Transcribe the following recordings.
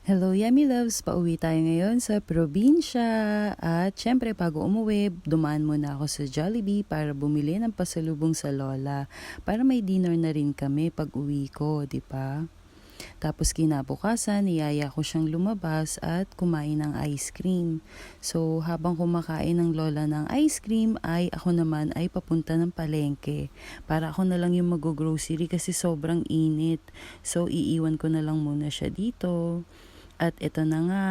Hello Yummy Loves! Pauwi tayo ngayon sa probinsya at syempre bago umuwi, dumaan muna ako sa Jollibee para bumili ng pasalubong sa lola para may dinner na rin kami pag uwi ko, di ba? Tapos kinabukasan, niyaya ko siyang lumabas at kumain ng ice cream. So habang kumakain ng lola ng ice cream ay ako naman ay papunta ng palengke para ako na lang yung mag-grocery kasi sobrang init. So iiwan ko na lang muna siya dito. At ito na nga,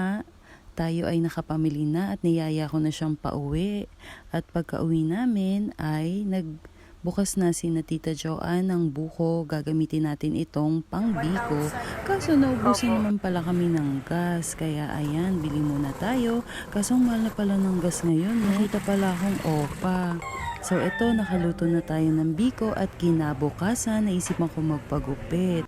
tayo ay nakapamili na at niyaya ko na siyang pauwi. At pagka-uwi namin ay nagbukas na si na Tita Joanne ng buko. Gagamitin natin itong pang-biko. Kaso naubusan naman pala kami ng gas. Kaya ayan, bili muna tayo. Kaso mahal na pala ng gas ngayon. Nakita pala akong opa. So ito, nakaluto na tayo ng biko at kinabukasan naisipan ko magpagupit.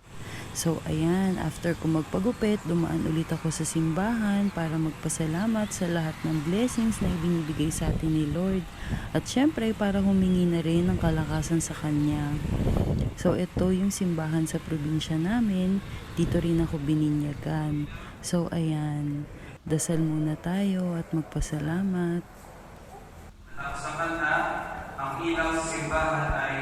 So ayan, after ko magpagupit, dumaan ulit ako sa simbahan para magpasalamat sa lahat ng blessings na ibinibigay sa atin ni Lord. At syempre para humingi na rin ng kalakasan sa Kanya. So ito yung simbahan sa probinsya namin, dito rin ako bininyagan. So ayan, dasal muna tayo at magpasalamat. Sa kanta, ang ilaw sa simbahan ay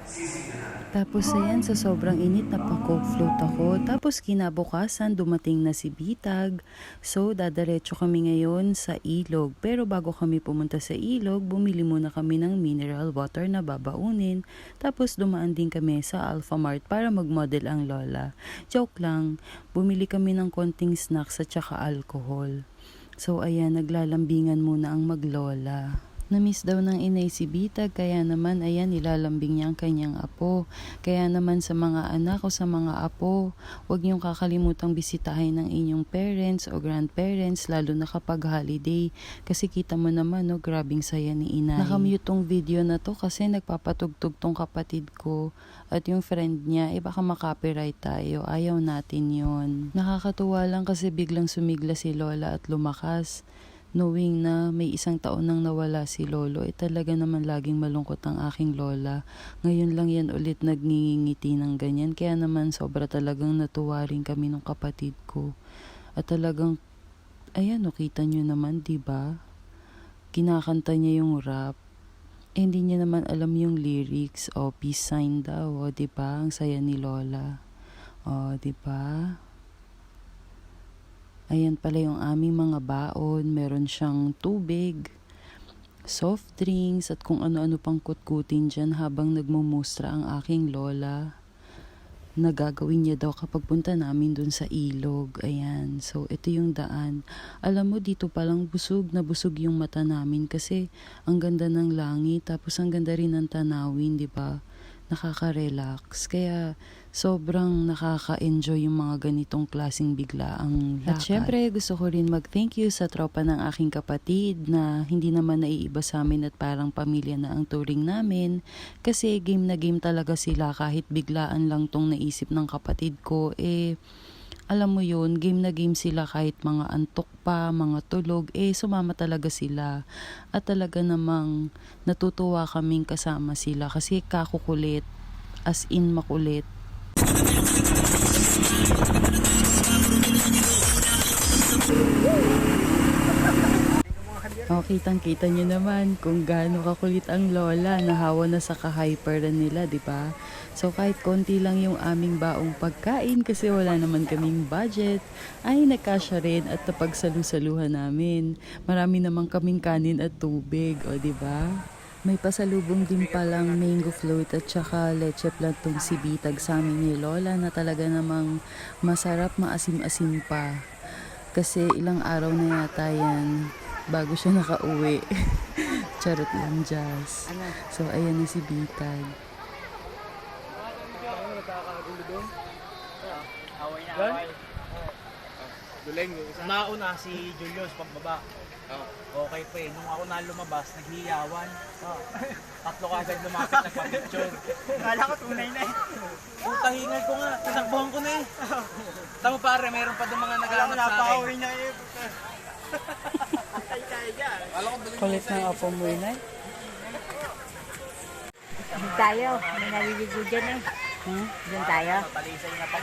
sisiglahan. Tapos ayan, sa sobrang init napa-coke float ako. Tapos kinabukasan dumating na si Bitag. So dadaretso kami ngayon sa ilog. Pero bago kami pumunta sa ilog, bumili muna kami ng mineral water na babaunin. Tapos dumaan din kami sa Alphamart para mag-model ang lola. Joke lang, bumili kami ng konting snacks at saka alcohol. So ayan, naglalambingan muna ang maglola. Namiss daw ng inay si Bitag, kaya naman ayan nilalambing niya ang kanyang apo. Kaya naman sa mga anak o sa mga apo, huwag niyong kakalimutang bisitahin ng inyong parents o grandparents lalo na kapag holiday. Kasi kita mo naman no, grabing saya ni inay. Nakamute tong video na to kasi nagpapatugtog tong kapatid ko at yung friend niya, baka makopyright tayo. Ayaw natin yon. Nakakatuwa lang kasi biglang sumigla si Lola at lumakas. Knowing na may 1 taon nang nawala si Lolo, talaga naman laging malungkot ang aking lola. Ngayon lang yan ulit nagngingiti ng ganyan, kaya naman sobra talagang natuwa rin kami ng kapatid ko. At talagang, ayan o, kita nyo naman, diba? Kinakanta niya yung rap. Hindi niya naman alam yung lyrics, o peace sign daw, o diba? Ang saya ni Lola. O diba? Ayan pala yung aming mga baon. Meron siyang tubig, soft drinks, at kung ano-ano pang kutkutin dyan habang nagmumustra ang aking lola. Nagagawin niya daw kapag punta namin dun sa ilog. Ayan. So, ito yung daan. Alam mo, dito palang busog na busog yung mata namin kasi ang ganda ng langit. Tapos ang ganda rin ng tanawin, di ba? Nakaka-relax. Kaya sobrang nakaka-enjoy yung mga ganitong klaseng biglaang lakad. At syempre gusto ko rin mag-thank you sa tropa ng aking kapatid na hindi naman naiiba sa amin at parang pamilya na ang turing namin. Kasi game na game talaga sila kahit biglaan lang tong naisip ng kapatid ko. Alam mo yun, game na game sila kahit mga antok pa, mga tulog, sumama talaga sila. At talaga namang natutuwa kaming kasama sila kasi kakukulit, as in makulit. Kitang-kita nyo naman kung gaano kakulit ang lola. Nahawa na sa ka-hyper na nila, di ba? So kahit konti lang yung aming baong pagkain kasi wala naman kaming budget, ay nagkasya rin at napagsalu-saluhan namin. Marami naman kaming kanin at tubig, o di ba? May pasalubong din palang mango float at saka leche flan tong si Bitag sa amin ni Lola na talaga namang masarap, maasim-asim pa. Kasi ilang araw na yata yan bago siya nakauwi. Charot lang, Jazz. So, ayan na si Bitag. Away na away. Duling. Nauna si Julius pagbaba. Okay pa nung ako na lumabas, naghiyawan. Tatlo kagad lumapit, nagpa-picture. Kala ko tunay na Putahingal ko nga, tinakbuhan ko na Tama pare, meron pa doon mga naghahanap sa akin. napauwi na Kulit ng apo mo yun ay? Doon tayo, may naliligo dyan Doon tayo. Talisay na pa.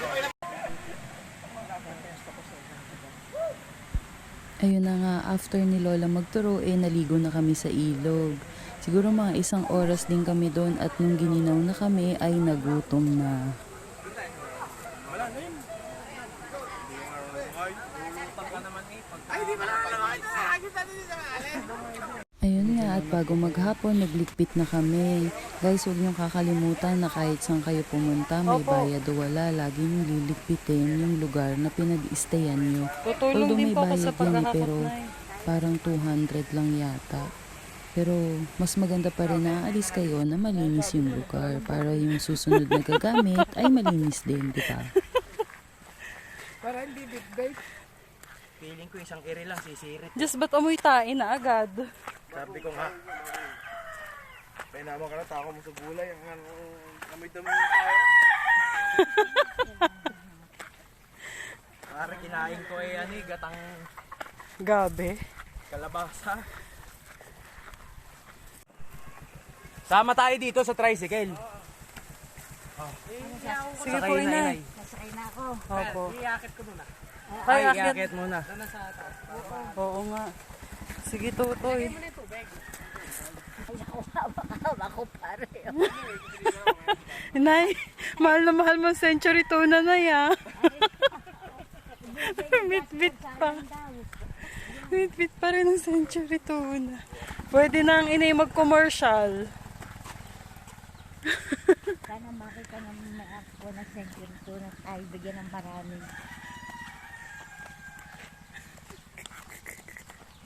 Ayun na nga, after ni Lola magturo, naligo na kami sa ilog. Siguro mga 1 oras din kami doon at nung gininaw na kami ay nagutom na. Ayun nga, at bago maghapon, naglikpit na kami. Guys, huwag niyong kakalimutan na kahit saan kayo pumunta, may bayad o wala, lagi niyong lilikpitin yung lugar na pinag-istayan niyo. Tutulong din po ako sa pagkakakot pero na eh. parang 200 lang yata. Pero mas maganda pa rin na aalis kayo na malinis yung lugar para yung susunod na gagamit ay malinis din, di ba? Para hindi big-bake. Feeling ko isang iri lang, sisirit. Diyos, ba't amoy tain na agad? Sabi ko nga. Painama ka na, tako mo sa gulay. Ang amoy-dami yung tayo. Parang kinain ko gatang Gabi. kalabasa. Sama tayo dito sa tricycle. Sige po, inay. Nasakay na ako. Opo. Iakit ko muna. Ay, Ay, akit. iakit muna. Oo nga. Sige, tutoy. Ako pare. Inay, mahal na mahal mo ang century tuna na ya. Bit-bit pa. Bit-bit pa rin ang century tuna. Pwede na ang inay mag-commercial. Sana makita ng ako na century to na tayo bigyan ng maraming.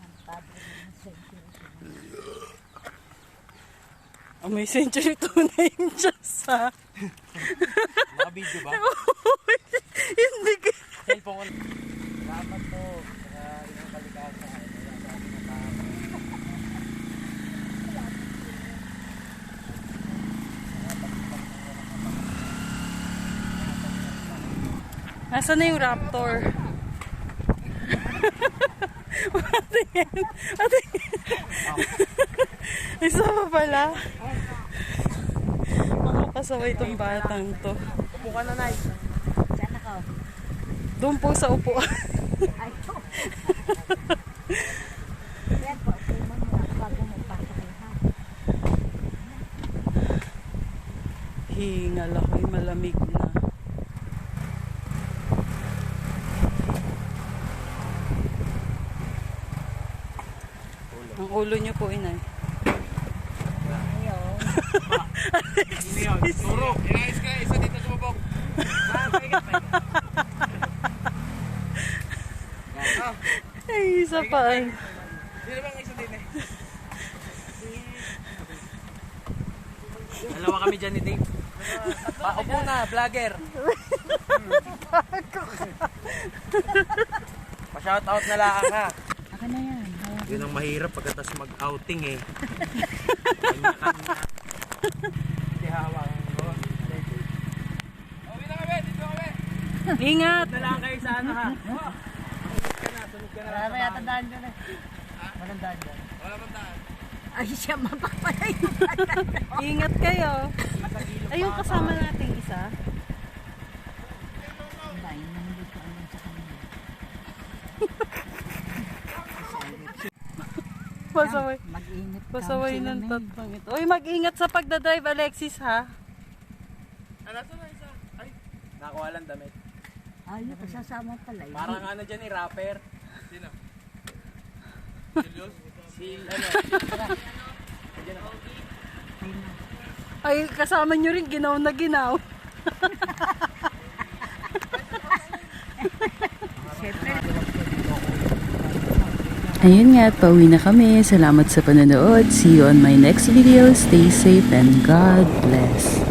Ang padre ng century to. May century tuna yung Diyos, ha? Naka-video ba? Hindi ka. Cellphone ko. Salamat po. Sa inyong kalikasan. Nasaan na yung raptor? Patingin. Patingin. Isa pa pala. Makakasaway itong batang to. Upo ka na, Nay. Saan ako? Doon po sa upuan. Ay, ito. Yan po, okay mo muna bago mo pasok ha. Hingal ako'y malamig na. Ang ulo niyo po, inay. Ayun. Turo. Inayos ka. Isa dito sumabog. Ay, isa pa. Sino bang isa din eh? Dalawa kami dyan ni Dave. Paupo na, vlogger. Pa-shoutout na lang ha. Ako na yan. Yun ang mahirap pagkatas mag-outing eh. Hindi hawakan ko. Uwi na kami, dito kami. Ingat! Na lang kayo sa ano ha. Sunod ka na. Wala yata daan dyan eh. Walang daan dyan. Wala bang daan? Ay, siya mapapalay. Ingat kayo. Ayun, kasama natin isa. Ay, nandito ko alam sa kanila. Pasaway. Mag-init ka. Pasaway ng tatlong ito. Uy, mag-ingat sa pagdadrive, Alexis, ha? Nasa na isa? Ay, nakuha lang damit. Ay, kasasama pala yun. Parang ano dyan eh, rapper. Sino? Julius? Si ano? Ay, kasama nyo rin, ginaw na ginaw. Ayun nga, at pauwi na kami. Salamat sa panonood. See you on my next video. Stay safe and God bless.